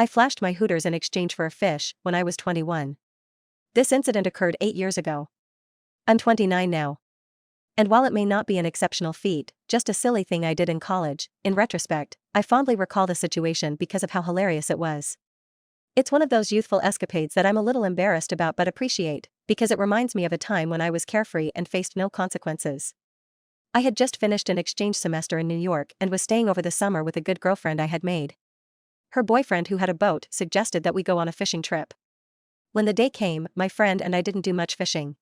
I flashed my Hooters in exchange for a fish when I was 21. This incident occurred 8 years ago. I'm 29 now. And while it may not be an exceptional feat, just a silly thing I did in college, in retrospect, I fondly recall the situation because of how hilarious it was. It's one of those youthful escapades that I'm a little embarrassed about but appreciate, because it reminds me of a time when I was carefree and faced no consequences. I had just finished an exchange semester in New York and was staying over the summer with a good girlfriend I had made. Her boyfriend, who had a boat, suggested that we go on a fishing trip. When the day came, my friend and I didn't do much fishing.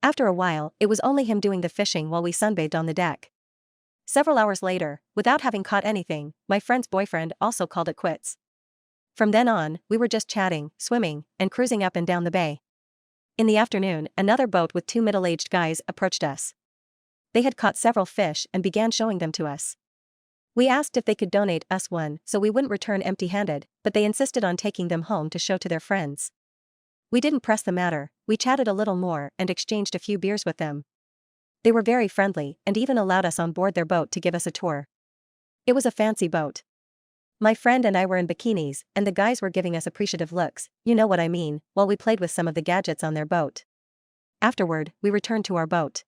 After a while, it was only him doing the fishing while we sunbathed on the deck. Several hours later, without having caught anything, my friend's boyfriend also called it quits. From then on, we were just chatting, swimming, and cruising up and down the bay. In the afternoon, another boat with 2 middle-aged guys approached us. They had caught several fish and began showing them to us. We asked if they could donate us one so we wouldn't return empty-handed, but they insisted on taking them home to show to their friends. We didn't press the matter, we chatted a little more and exchanged a few beers with them. They were very friendly and even allowed us on board their boat to give us a tour. It was a fancy boat. My friend and I were in bikinis, and the guys were giving us appreciative looks, you know what I mean, while we played with some of the gadgets on their boat. Afterward, we returned to our boat.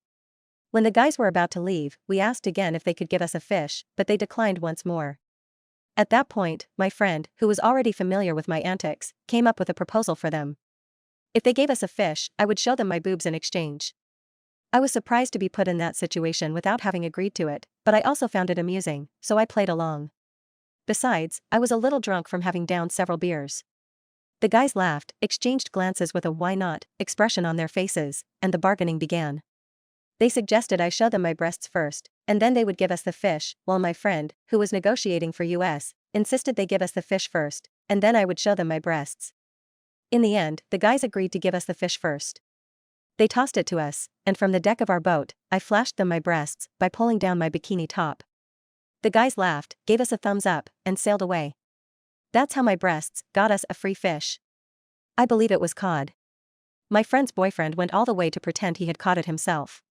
When the guys were about to leave, we asked again if they could give us a fish, but they declined once more. At that point, my friend, who was already familiar with my antics, came up with a proposal for them. If they gave us a fish, I would show them my boobs in exchange. I was surprised to be put in that situation without having agreed to it, but I also found it amusing, so I played along. Besides, I was a little drunk from having downed several beers. The guys laughed, exchanged glances with a "why not" expression on their faces, and the bargaining began. They suggested I show them my breasts first, and then they would give us the fish, while my friend, who was negotiating for US, insisted they give us the fish first, and then I would show them my breasts. In the end, the guys agreed to give us the fish first. They tossed it to us, and from the deck of our boat, I flashed them my breasts by pulling down my bikini top. The guys laughed, gave us a thumbs up, and sailed away. That's how my breasts got us a free fish. I believe it was cod. My friend's boyfriend went all the way to pretend he had caught it himself.